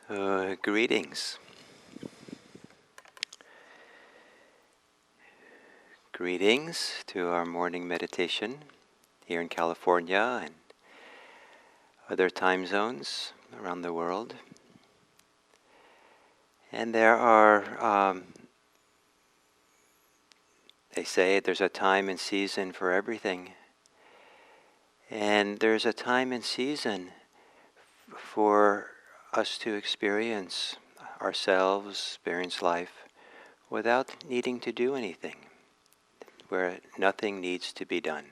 Greetings. Greetings to our morning meditation here in California and other time zones around the world. And there are, they say there's a time and season for everything. And there's a time and season for us to experience ourselves, experience life, without needing to do anything, where nothing needs to be done.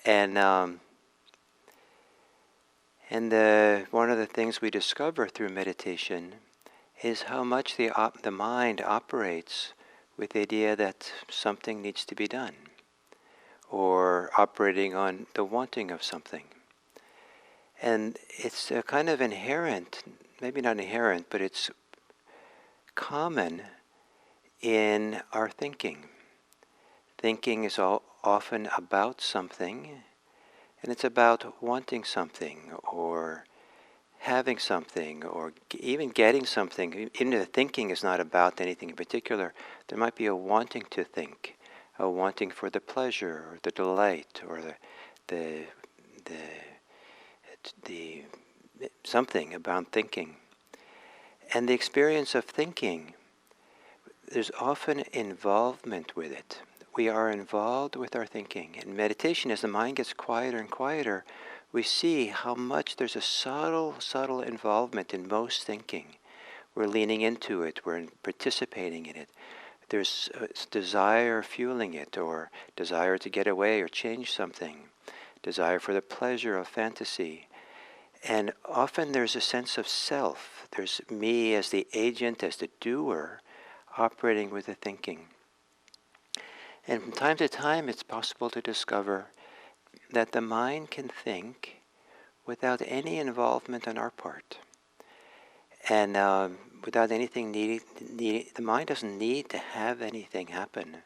And one of the things we discover through meditation is how much the mind operates with the idea that something needs to be done, or operating on the wanting of something. And it's a kind of inherent, maybe not inherent, but it's common in our thinking. Thinking is often about something, and it's about wanting something, or having something, or even getting something. Even if the thinking is not about anything in particular, there might be a wanting to think, a wanting for the pleasure, or the delight, or the something about thinking. And the experience of thinking, there's often involvement with it. We are involved with our thinking. In meditation, as the mind gets quieter and quieter, we see how much there's a subtle involvement in most thinking. We're leaning into it, we're participating in it. There's desire fueling it, or desire to get away or change something, desire for the pleasure of fantasy. And often there's a sense of self. There's me as the agent, as the doer, operating with the thinking. And from time to time, it's possible to discover that the mind can think without any involvement on our part. And without anything needing, the mind doesn't need to have anything happen.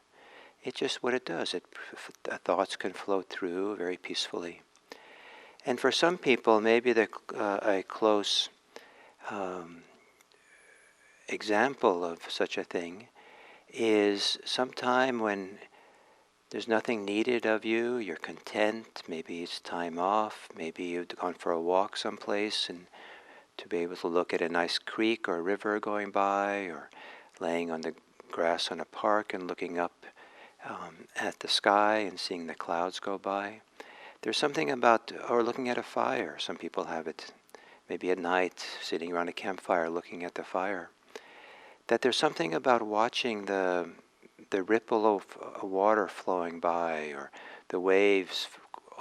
It's just what it does. Thoughts can flow through very peacefully. And for some people, maybe a close example of such a thing is sometime when there's nothing needed of you, you're content, maybe it's time off, maybe you've gone for a walk someplace and to be able to look at a nice creek or a river going by, or laying on the grass on a park and looking up at the sky and seeing the clouds go by. There's something about, or looking at a fire, some people have it, maybe at night, sitting around a campfire looking at the fire, that there's something about watching the ripple of water flowing by, or the waves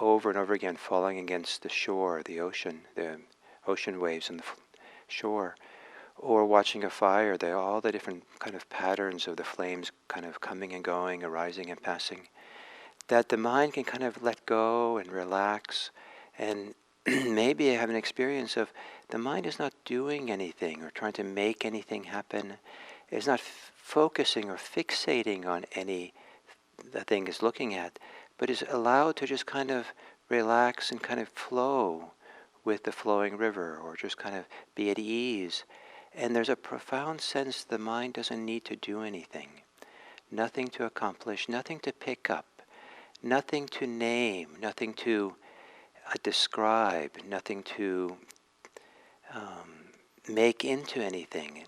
over and over again falling against the shore, the ocean waves on the shore, or watching a fire, all the different kind of patterns of the flames kind of coming and going, arising and passing, that the mind can kind of let go and relax, and maybe have an experience of the mind is not doing anything or trying to make anything happen. It's not focusing or fixating on any the thing is looking at, but is allowed to just kind of relax and kind of flow with the flowing river, or just kind of be at ease. And there's a profound sense the mind doesn't need to do anything. Nothing to accomplish, nothing to pick up, nothing to name, nothing to describe, nothing to make into anything.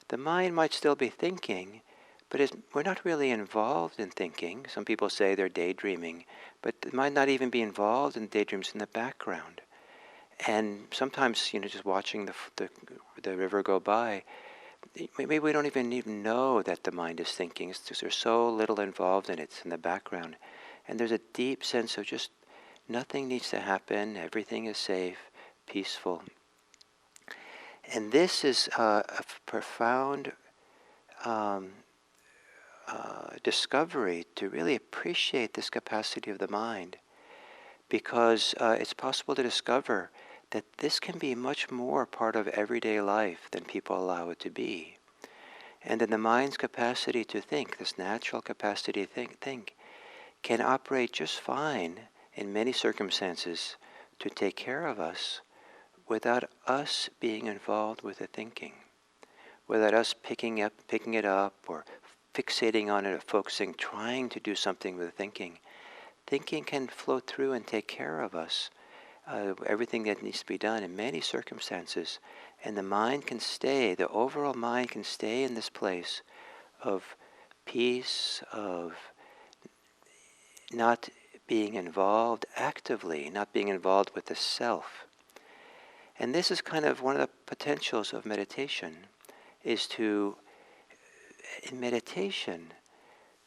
The mind might still be thinking, but we're not really involved in thinking. Some people say they're daydreaming, but it might not even be involved in daydreams in the background. And sometimes, just watching the river go by, maybe we don't even know that the mind is thinking. It's just there's so little involved in it. It's in the background. And there's a deep sense of just nothing needs to happen. Everything is safe, peaceful. And this is a profound discovery to really appreciate this capacity of the mind, because it's possible to discover that this can be much more part of everyday life than people allow it to be. And then the mind's capacity to think, this natural capacity to think, can operate just fine in many circumstances to take care of us without us being involved with the thinking, without us picking it up or fixating on it or focusing, trying to do something with the thinking. Thinking can flow through and take care of us, everything that needs to be done in many circumstances. And the mind can stay, the overall mind can stay in this place of peace, of not being involved actively, not being involved with the self. And this is kind of one of the potentials of meditation, is to, in meditation,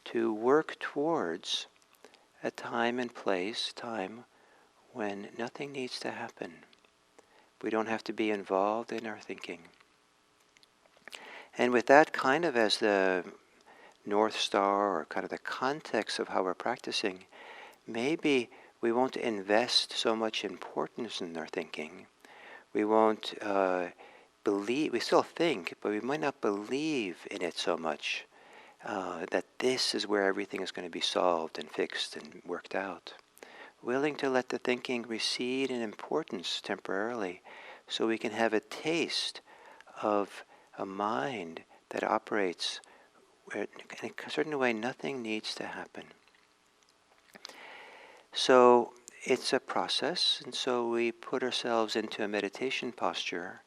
to work towards a time and time when nothing needs to happen. We don't have to be involved in our thinking. And with that kind of as the North Star, or kind of the context of how we're practicing, maybe we won't invest so much importance in our thinking. We won't believe, we still think, but we might not believe in it so much, that this is where everything is going to be solved and fixed and worked out. Willing to let the thinking recede in importance temporarily so we can have a taste of a mind that operates where in a certain way nothing needs to happen. So it's a process, and so we put ourselves into a meditation posture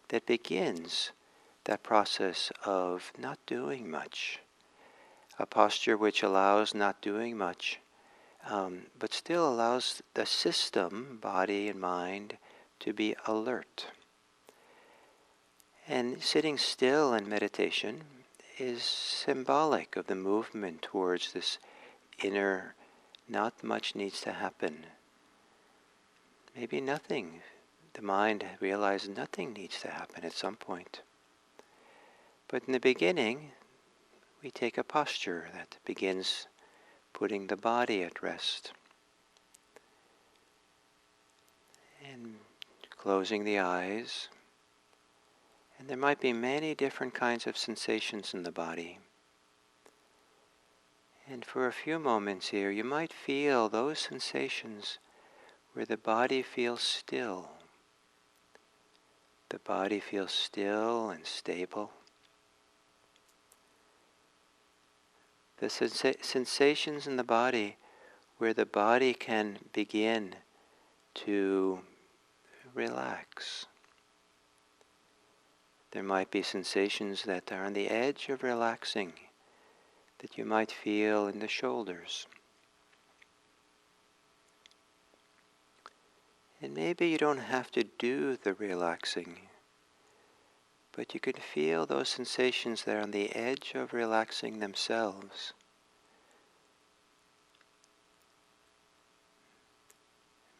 that begins that process of not doing much. A posture which allows not doing much, but still allows the system, body and mind, to be alert. And sitting still in meditation is symbolic of the movement towards this inner, not much needs to happen. Maybe nothing. The mind realizes nothing needs to happen at some point. But in the beginning, we take a posture that begins putting the body at rest and closing the eyes. And there might be many different kinds of sensations in the body. And for a few moments here, you might feel those sensations where the body feels still. The body feels still and stable. The sensations in the body where the body can begin to relax. There might be sensations that are on the edge of relaxing, that you might feel in the shoulders. And maybe you don't have to do the relaxing, but you can feel those sensations that are on the edge of relaxing themselves.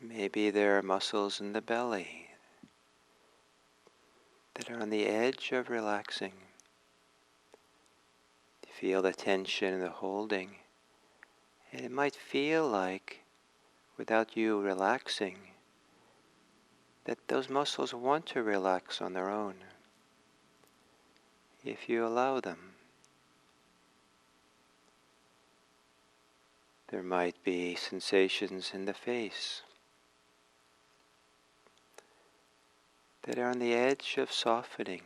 Maybe there are muscles in the belly that are on the edge of relaxing. You feel the tension and the holding. And it might feel like, without you relaxing, that those muscles want to relax on their own, if you allow them. There might be sensations in the face that are on the edge of softening.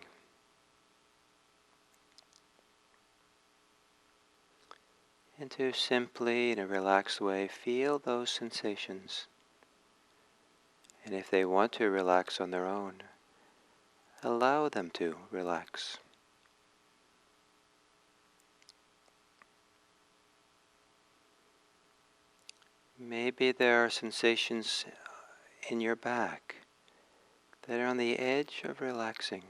And to simply, in a relaxed way, feel those sensations. And if they want to relax on their own, allow them to relax. Maybe there are sensations in your back that are on the edge of relaxing.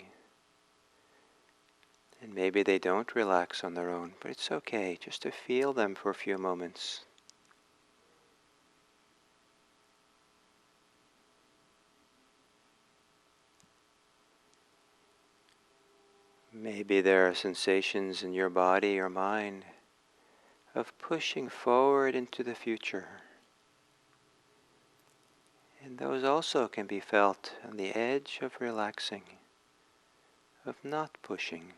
And maybe they don't relax on their own, but it's okay just to feel them for a few moments. Maybe there are sensations in your body or mind of pushing forward into the future. And those also can be felt on the edge of relaxing, of not pushing.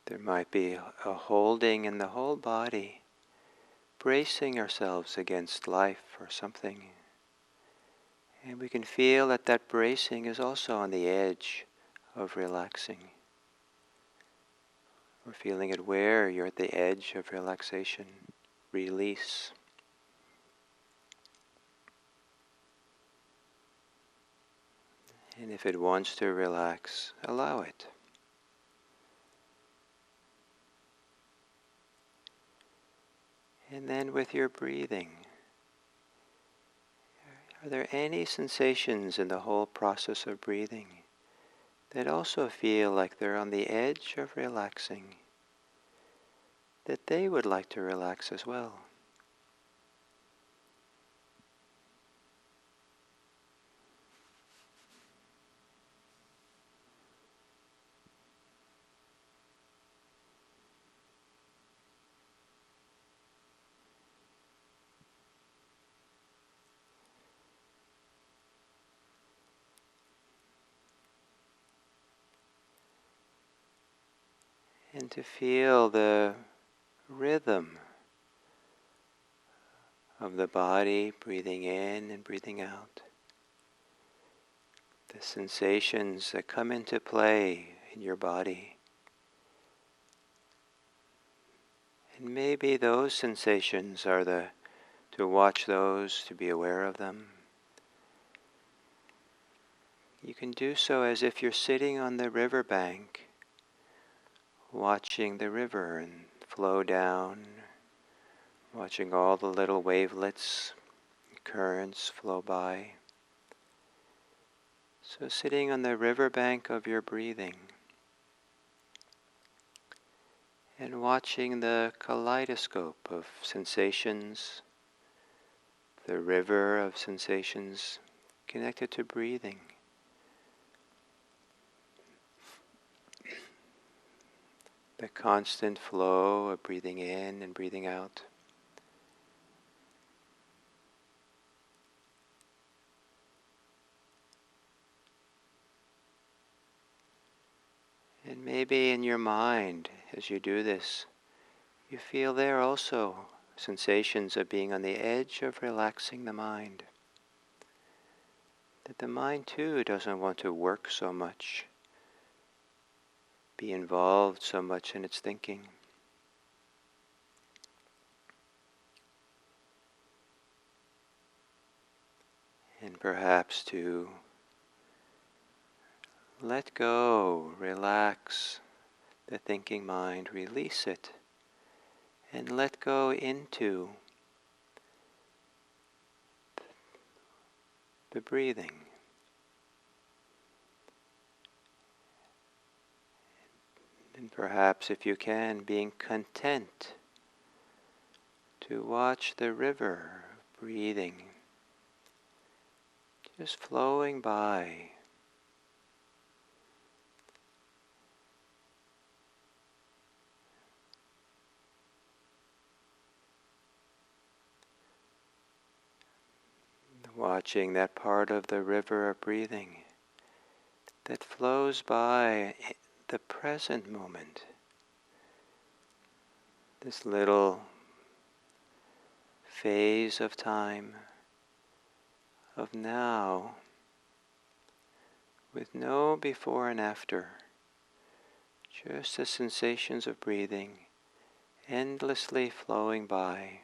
There might be a holding in the whole body, bracing ourselves against life or something. And we can feel that that bracing is also on the edge of relaxing. We're feeling it where you're at the edge of relaxation, release. And if it wants to relax, allow it. And then with your breathing, are there any sensations in the whole process of breathing that also feel like they're on the edge of relaxing, that they would like to relax as well? And to feel the rhythm of the body breathing in and breathing out. The sensations that come into play in your body. And maybe those sensations are to watch those, to be aware of them. You can do so as if you're sitting on the riverbank, watching the river and flow down, watching all the little wavelets, currents flow by. So sitting on the riverbank of your breathing and watching the kaleidoscope of sensations, the river of sensations connected to breathing. The constant flow of breathing in and breathing out. And maybe in your mind, as you do this, you feel there also sensations of being on the edge of relaxing the mind. That the mind too doesn't want to work so much, be involved so much in its thinking. And perhaps to let go, relax the thinking mind, release it, and let go into the breathing. And perhaps, if you can, being content to watch the river breathing, just flowing by. Watching that part of the river of breathing that flows by the present moment. This little phase of time, of now, with no before and after, just the sensations of breathing endlessly flowing by,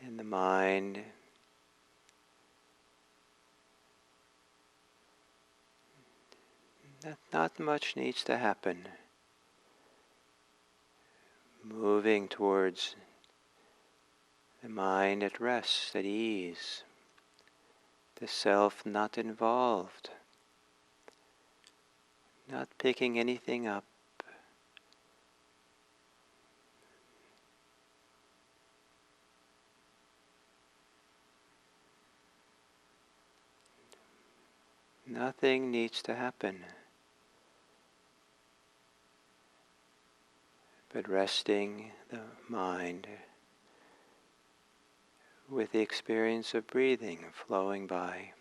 and the mind not much needs to happen. Moving towards the mind at rest, at ease, the self not involved, not picking anything up. Nothing needs to happen, but resting the mind with the experience of breathing flowing by.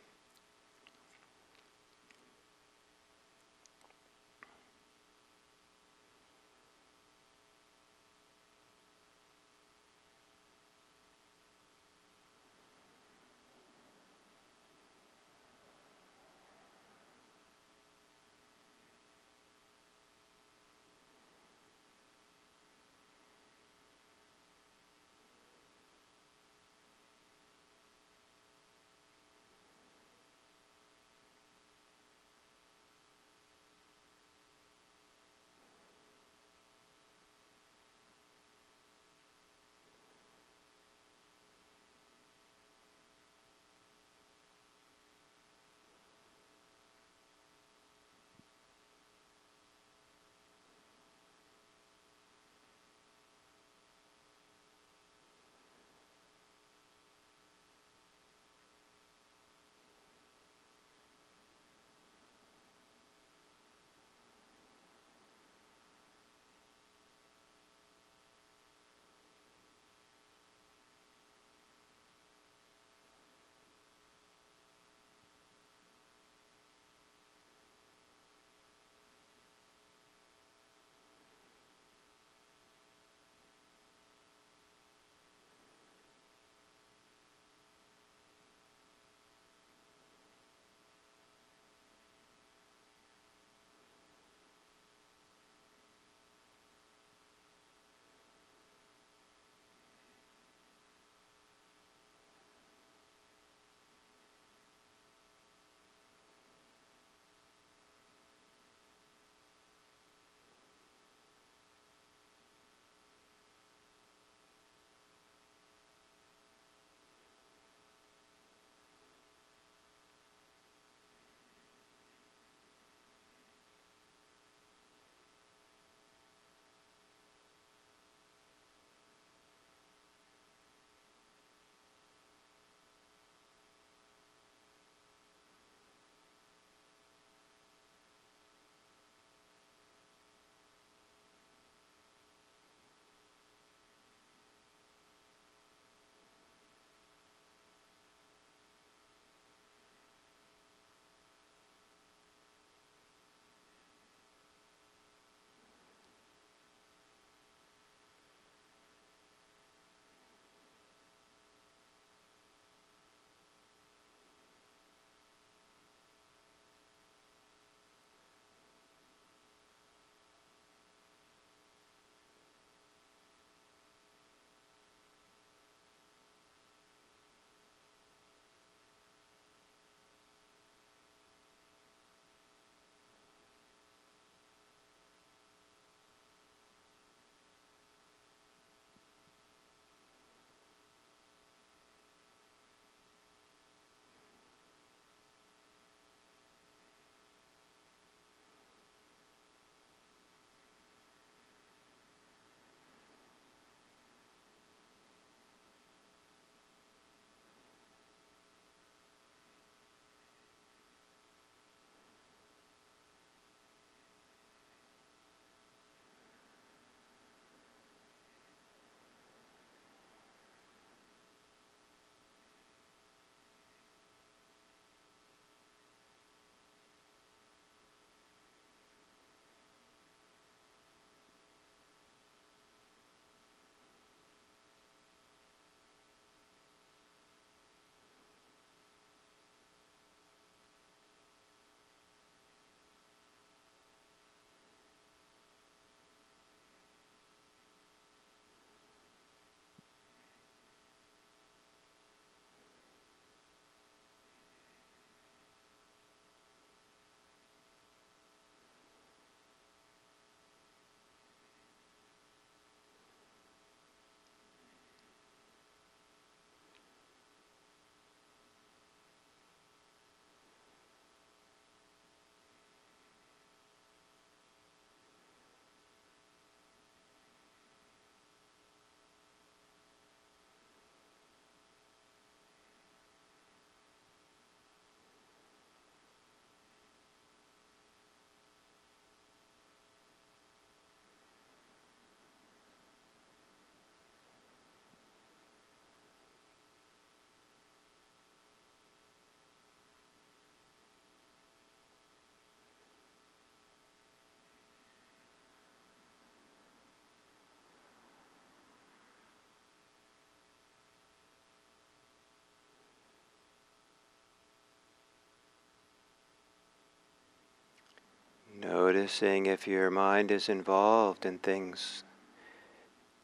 noticing if your mind is involved in things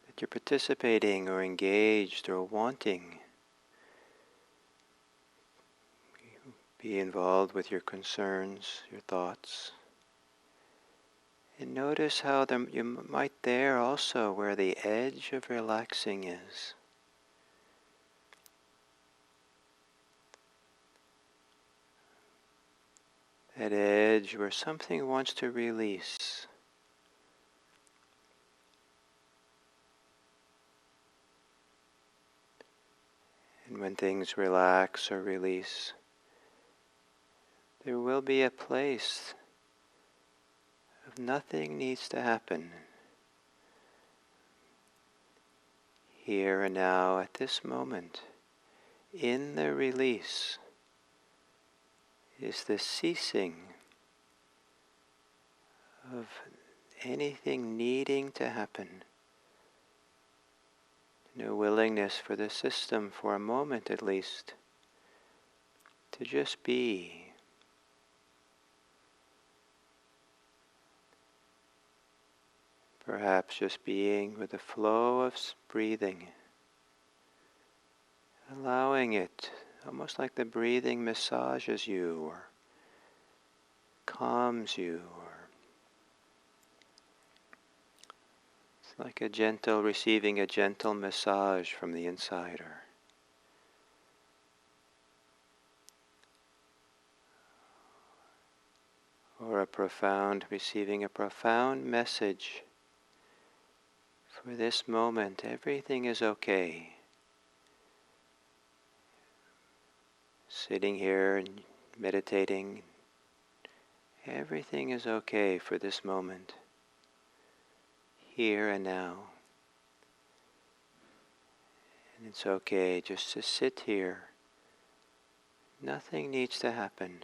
that you're participating or engaged or wanting. Be involved with your concerns, your thoughts. And notice how you might there also where the edge of relaxing is. That edge where something wants to release. And when things relax or release, there will be a place of nothing needs to happen. Here and now, at this moment, in the release, is the ceasing of anything needing to happen. No willingness for the system, for a moment at least, to just be. Perhaps just being with the flow of breathing, allowing it, almost like the breathing massages you or calms you, or it's like receiving a gentle massage from the insider. Or receiving a profound message. For this moment, everything is okay. Sitting here and meditating, everything is okay for this moment, here and now. And it's okay just to sit here. Nothing needs to happen.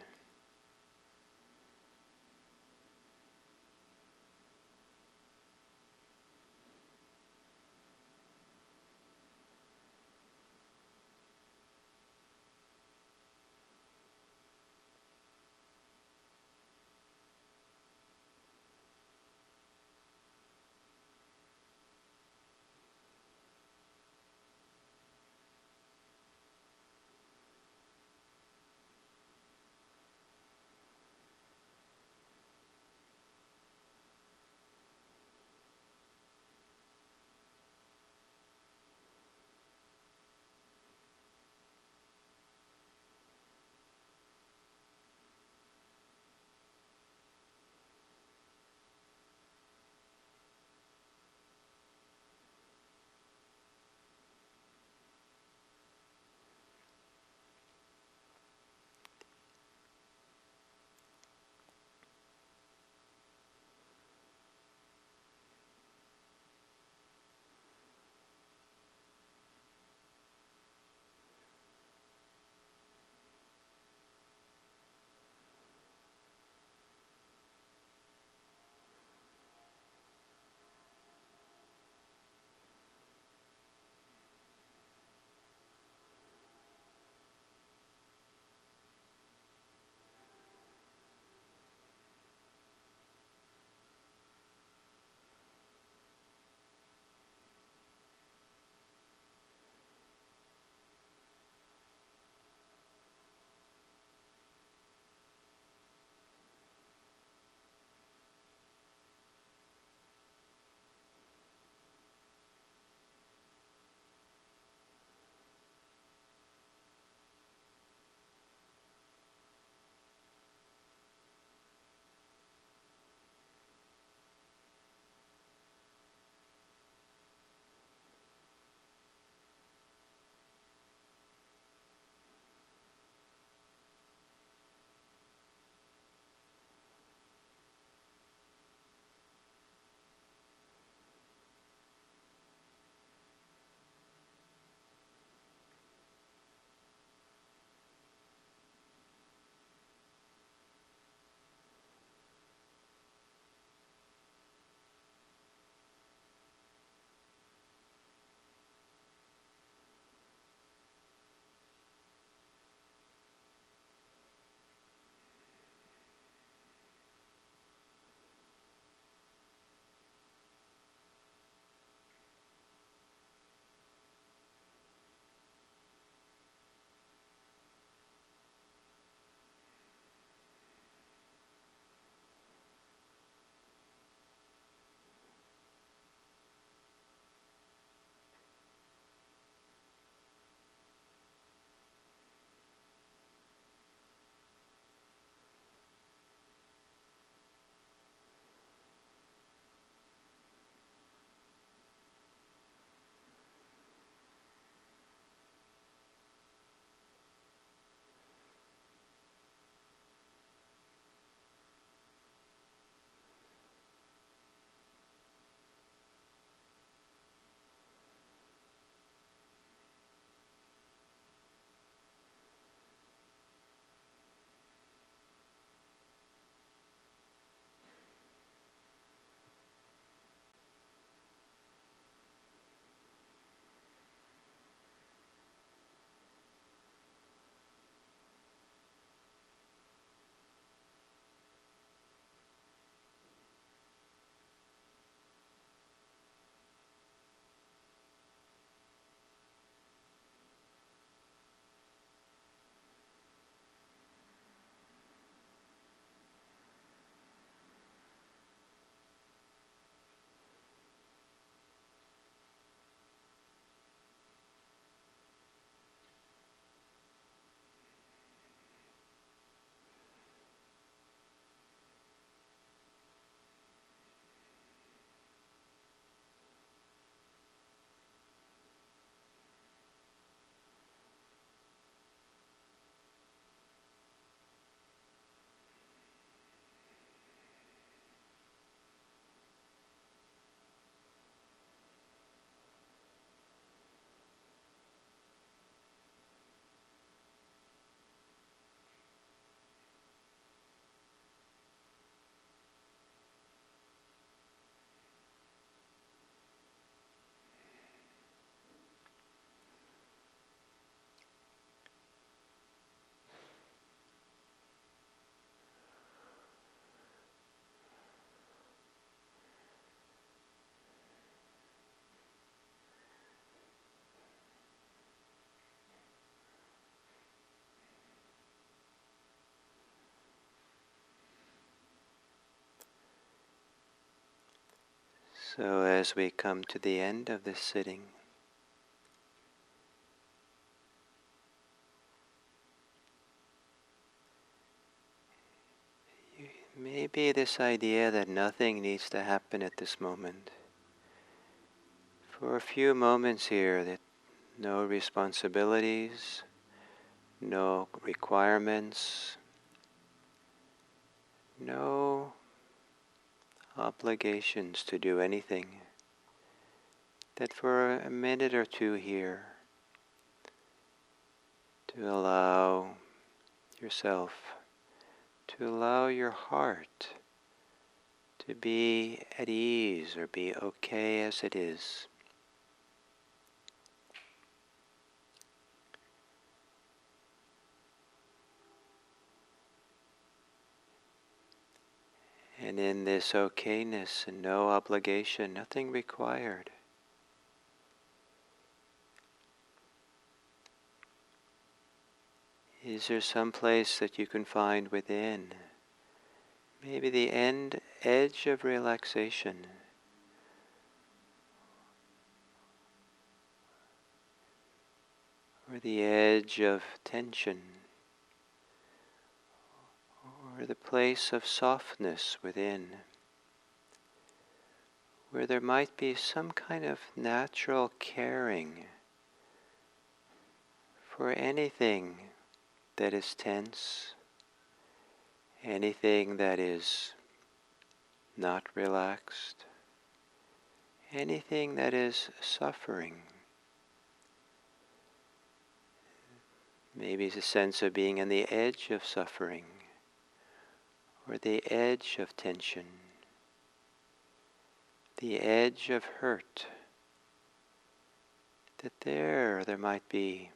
So as we come to the end of this sitting, maybe this idea that nothing needs to happen at this moment. For a few moments here, that no responsibilities, no requirements, no obligations to do anything. That for a minute or two here, to allow yourself, to allow your heart to be at ease or be okay as it is. And in this okayness and no obligation, nothing required, is there some place that you can find within, maybe the edge of relaxation, or the edge of tension, or the place of softness within, where there might be some kind of natural caring for anything that is tense, anything that is not relaxed, anything that is suffering. Maybe it's a sense of being on the edge of suffering, or the edge of tension, the edge of hurt, that there might be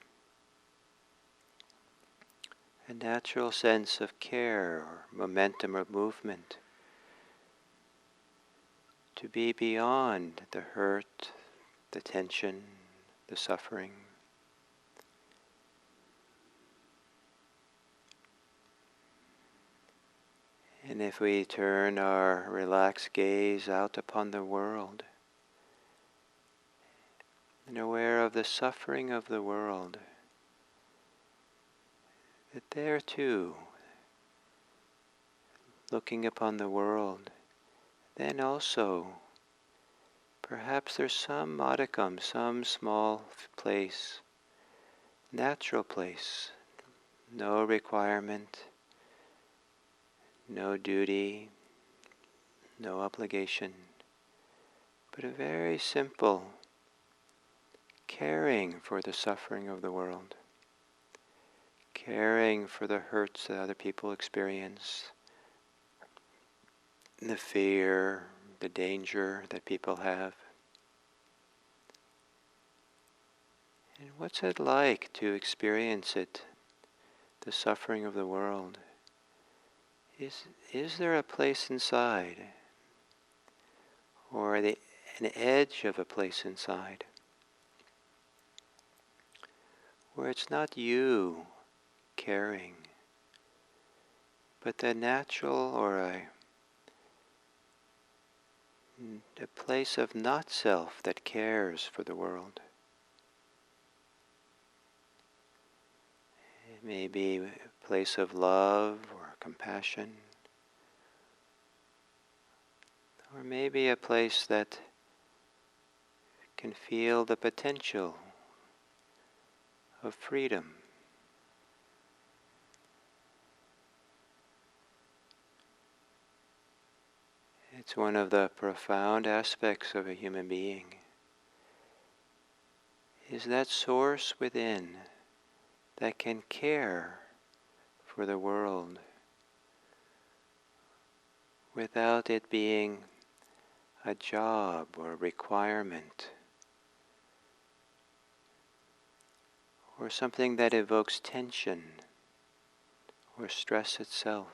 a natural sense of care or momentum or movement to be beyond the hurt, the tension, the suffering. And if we turn our relaxed gaze out upon the world and aware of the suffering of the world, that there too, looking upon the world, then also perhaps there's some modicum, some small place, natural place, no requirement, no duty, no obligation, but a very simple caring for the suffering of the world, caring for the hurts that other people experience, the fear, the danger that people have. And what's it like to experience it, the suffering of the world? Is there a place inside, or an edge of a place inside, where it's not you caring, but the natural or a place of not self that cares for the world? It may be a place of love or compassion, or maybe a place that can feel the potential of freedom. It's one of the profound aspects of a human being, is that source within that can care for the world without it being a job or requirement, or something that evokes tension or stress itself,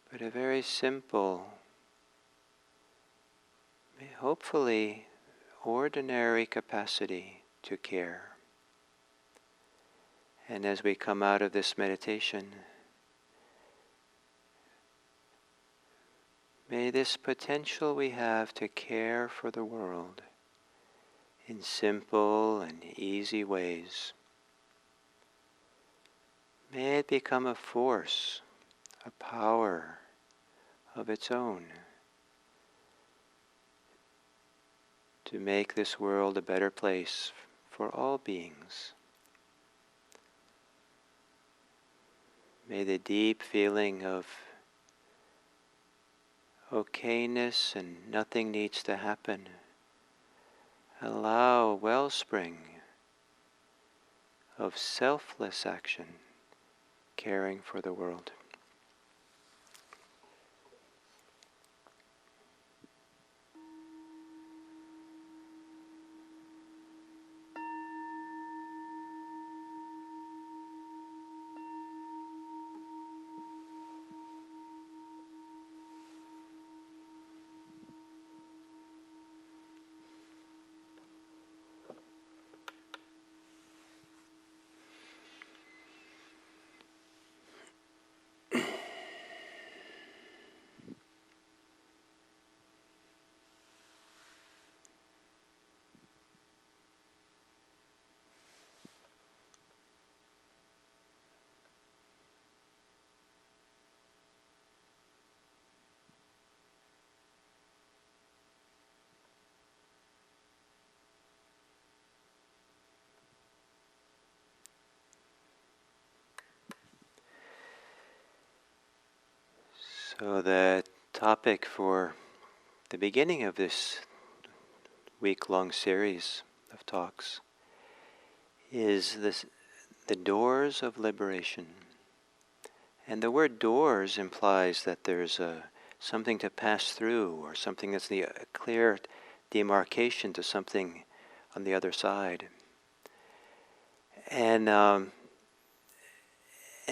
but a very simple, hopefully ordinary capacity to care. And as we come out of this meditation, May this potential we have to care for the world in simple and easy ways, may it become a force, a power of its own to make this world a better place for all beings. May the deep feeling of okayness and nothing needs to happen allow a wellspring of selfless action, caring for the world. So the topic for the beginning of this week-long series of talks is the doors of liberation. And the word doors implies that there's something to pass through, or something that's the clear demarcation to something on the other side. And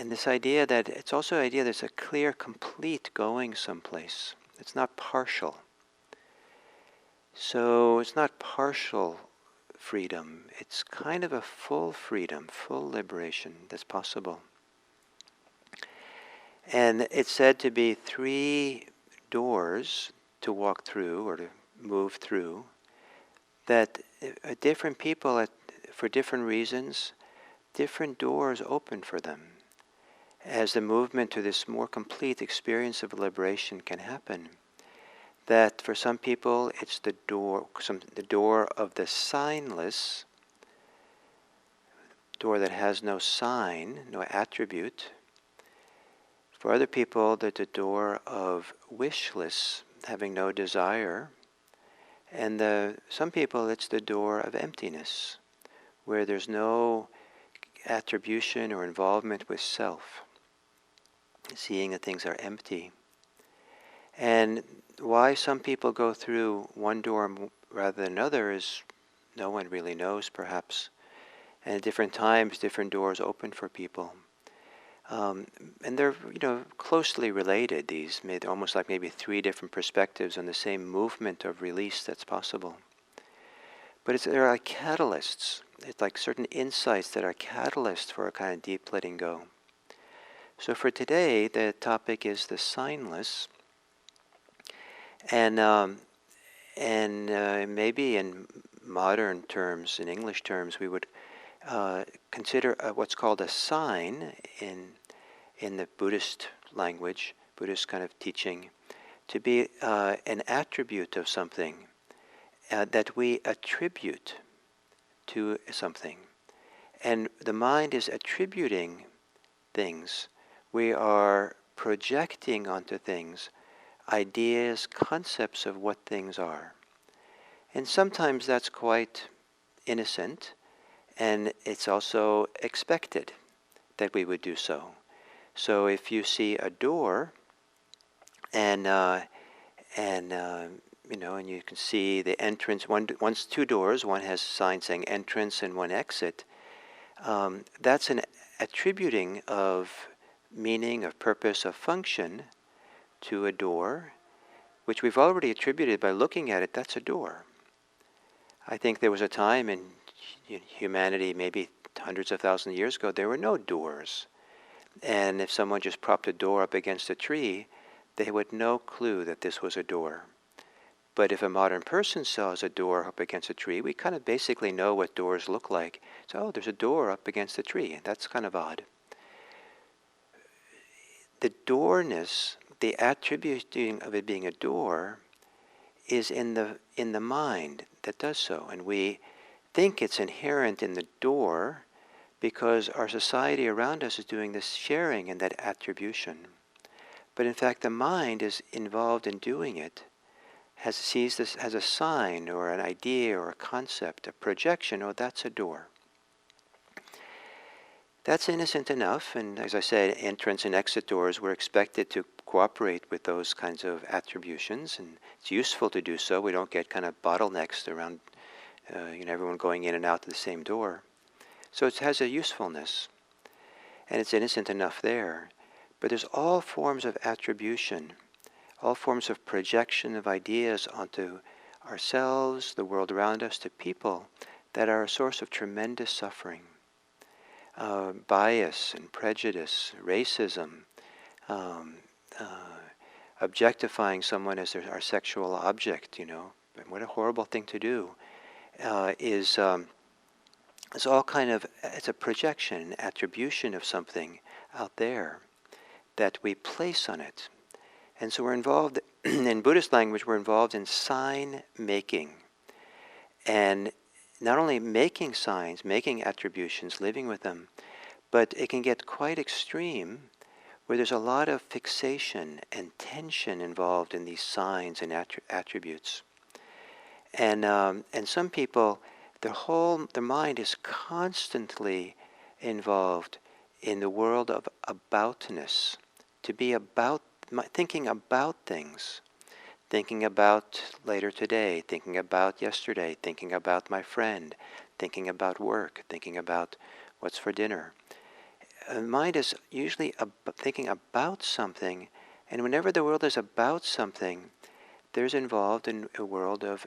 this idea that it's also an idea there's a clear, complete going someplace. It's not partial. So it's not partial freedom. It's kind of a full freedom, full liberation that's possible. And it's said to be 3 doors to walk through or to move through that different people, for different reasons, different doors open for them. As the movement to this more complete experience of liberation can happen, that for some people it's the door of the signless, door that has no sign, no attribute. For other people, there's the door of wishless, having no desire. And some people, it's the door of emptiness, where there's no attribution or involvement with self, seeing that things are empty. And why some people go through one door rather than another is no one really knows, perhaps. And at different times, different doors open for people. And they're, closely related. These almost like maybe 3 different perspectives on the same movement of release that's possible. But they're like catalysts. It's like certain insights that are catalysts for a kind of deep letting go. So for today, the topic is the signless, and maybe in modern terms, in English terms, we would consider what's called a sign in the Buddhist language, Buddhist kind of teaching, to be an attribute of something that we attribute to something. And the mind is attributing things. We are projecting onto things ideas, concepts of what things are. And sometimes that's quite innocent, and it's also expected that we would do so. So if you see a door, and you can see the entrance. One's 2 doors. One has a sign saying entrance and one exit. That's an attributing of meaning, of purpose, of function to a door, which we've already attributed by looking at it. That's a door. I think there was a time in humanity, maybe hundreds of thousands of years ago, there were no doors. And if someone just propped a door up against a tree, they would no clue that this was a door. But if a modern person saws a door up against a tree, we kind of basically know what doors look like. So, oh, there's a door up against a tree. That's kind of odd. The doorness, the attributing of it being a door, is in the mind that does so. And we think it's inherent in the door because our society around us is doing this sharing and that attribution. But in fact, the mind is involved in doing it, sees this as a sign or an idea or a concept, a projection. Oh, that's a door. That's innocent enough, and as I said, entrance and exit doors, we're expected to cooperate with those kinds of attributions, and it's useful to do so. We don't get kind of bottlenecks around everyone going in and out the same door. So it has a usefulness, and it's innocent enough there. But there's all forms of attribution, all forms of projection of ideas onto ourselves, the world around us, to people that are a source of tremendous suffering. Bias and prejudice, racism, objectifying someone as our sexual object, what a horrible thing to do, is all kind of, it's a projection, an attribution of something out there that we place on it. And so we're involved, in Buddhist language, we're involved in sign making. And not only making signs, making attributions, living with them, but it can get quite extreme where there's a lot of fixation and tension involved in these signs and attributes. And some people, their mind is constantly involved in the world of aboutness, to be about, thinking about things, thinking about later today, thinking about yesterday, thinking about my friend, thinking about work, thinking about what's for dinner. The mind is usually thinking about something, and whenever the world is about something, there's involved in a world of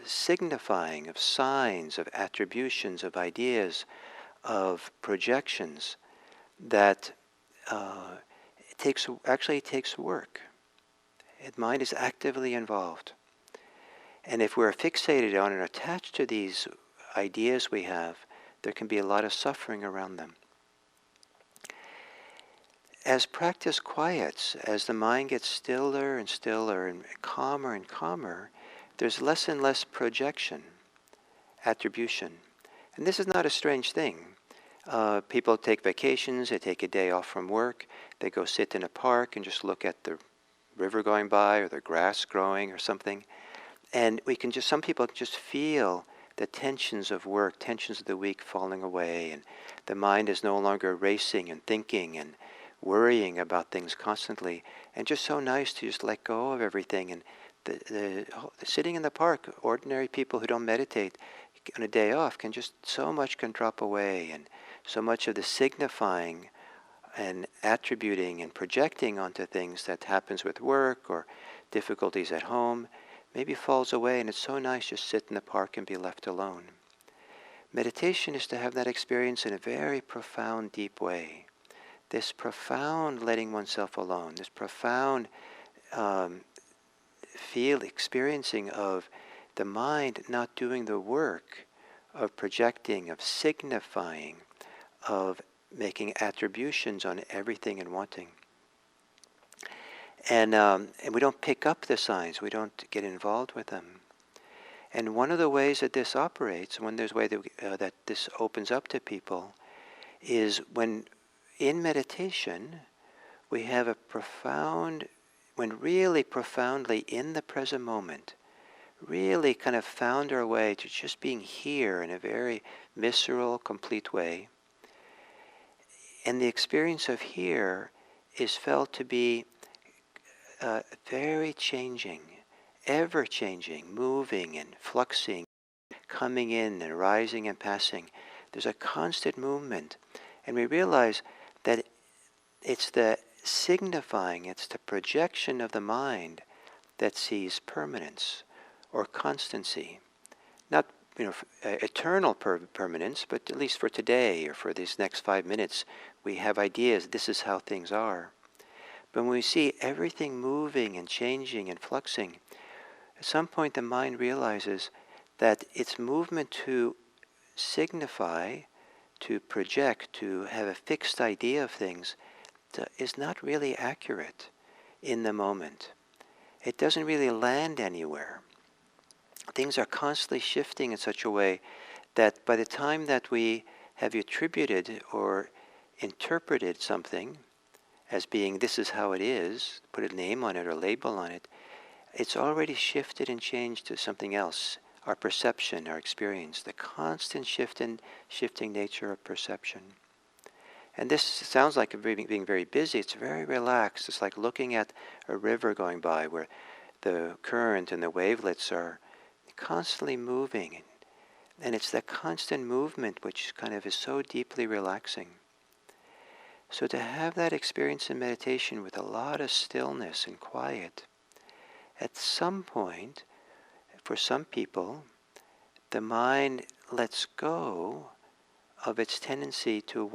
signifying, of signs, of attributions, of ideas, of projections that actually takes work. The mind is actively involved. And if we're fixated on and attached to these ideas we have, there can be a lot of suffering around them. As practice quiets, as the mind gets stiller and stiller and calmer, there's less and less projection, attribution. And this is not a strange thing. People take vacations, they take a day off from work, they go sit in a park and just look at the river going by or the grass growing or something. And some people just feel the tensions of work, tensions of the week falling away, and the mind is no longer racing and thinking and worrying about things constantly. And just so nice to just let go of everything. And the sitting in the park, ordinary people who don't meditate on a day off so much can drop away, and so much of the signifying and attributing and projecting onto things that happens with work or difficulties at home maybe falls away, and it's so nice just sit in the park and be left alone. Meditation is to have that experience in a very profound, deep way. This profound letting oneself alone, this profound experiencing of the mind not doing the work of projecting, of signifying, of making attributions on everything and wanting. And we don't pick up the signs, we don't get involved with them. And one of the ways that this operates, one of the ways that this opens up to people, is when in meditation we have when really profoundly in the present moment, really kind of found our way to just being here in a very visceral, complete way. And the experience of here is felt to be very changing, ever-changing, moving and fluxing, coming in and rising and passing. There's a constant movement. And we realize that it's the signifying, it's the projection of the mind that sees permanence or constancy. Not eternal permanence, but at least for today or for these next 5 minutes, we have ideas, this is how things are. But when we see everything moving and changing and fluxing, at some point the mind realizes that its movement to signify, to project, to have a fixed idea of things, is not really accurate in the moment. It doesn't really land anywhere. Things are constantly shifting in such a way that by the time that we have attributed or interpreted something as being this is how it is, put a name on it or label on it, it's already shifted and changed to something else. Our perception, our experience, the constant shifting nature of perception. And this sounds like being very busy. It's very relaxed. It's like looking at a river going by where the current and the wavelets are constantly moving. And it's that constant movement which kind of is so deeply relaxing. So to have that experience in meditation with a lot of stillness and quiet, at some point, for some people, the mind lets go of its tendency to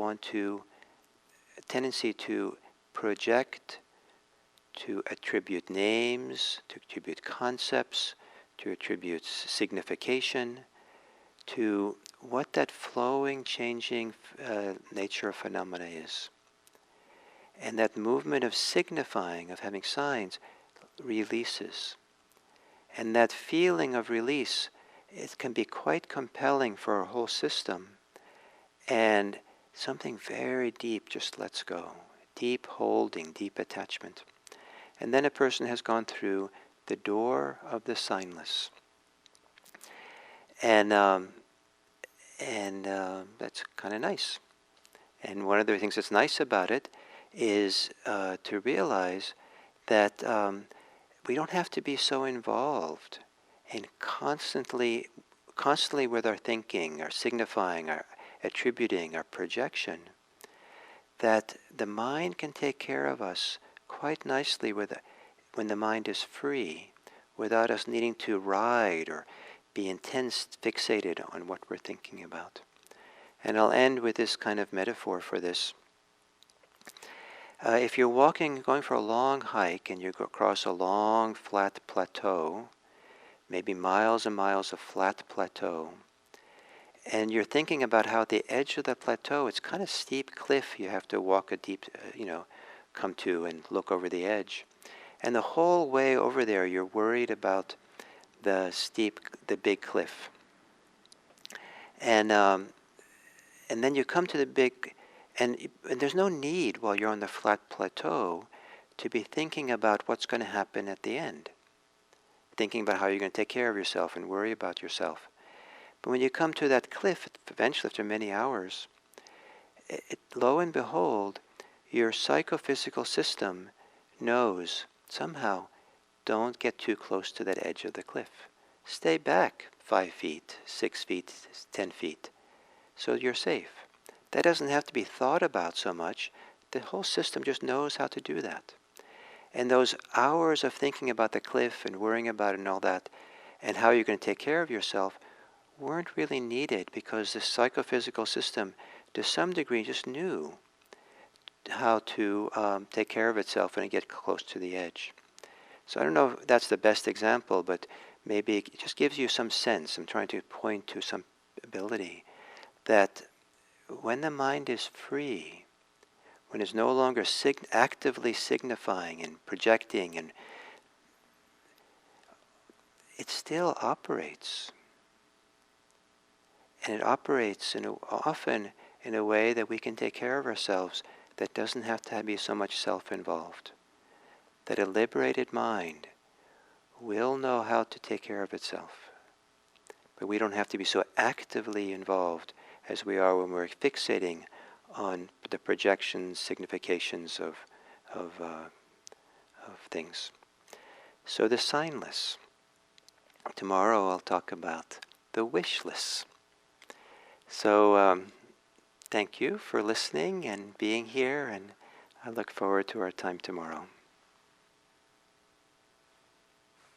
project, to attribute names, to attribute concepts, to attribute signification, to what that flowing, changing nature of phenomena is. And that movement of signifying, of having signs, releases. And that feeling of release, it can be quite compelling for our whole system. And something very deep just lets go. Deep holding, deep attachment. And then a person has gone through the door of the signless. And that's kind of nice. And one of the things that's nice about it is to realize that we don't have to be so involved in constantly with our thinking, our signifying, our attributing, our projection, that the mind can take care of us quite nicely when the mind is free, without us needing to ride or be intense, fixated on what we're thinking about. And I'll end with this kind of metaphor for this. If you're going for a long hike, and you go across a long flat plateau, maybe miles and miles of flat plateau, and you're thinking about how at the edge of the plateau, it's kind of steep cliff you have to walk a deep, come to and look over the edge. And the whole way over there, you're worried about the big cliff. And then you come to the big, and there's no need while you're on the flat plateau to be thinking about what's going to happen at the end. Thinking about how you're going to take care of yourself and worry about yourself. But when you come to that cliff, eventually after many hours, lo and behold, your psychophysical system knows somehow, don't get too close to that edge of the cliff. Stay back 5 feet, 6 feet, 10 feet, so you're safe. That doesn't have to be thought about so much. The whole system just knows how to do that. And those hours of thinking about the cliff and worrying about it and all that, and how you're going to take care of yourself, weren't really needed, because the psychophysical system, to some degree, just knew how to take care of itself when it gets close to the edge. So I don't know if that's the best example, but maybe it just gives you some sense. I'm trying to point to some ability that when the mind is free, when it's no longer actively signifying and projecting, and it still operates. And it operates often in a way that we can take care of ourselves, that doesn't have to be so much self-involved. That a liberated mind will know how to take care of itself. But we don't have to be so actively involved as we are when we're fixating on the projections, significations of things. So the signless. Tomorrow I'll talk about the wishless. So thank you for listening and being here, and I look forward to our time tomorrow.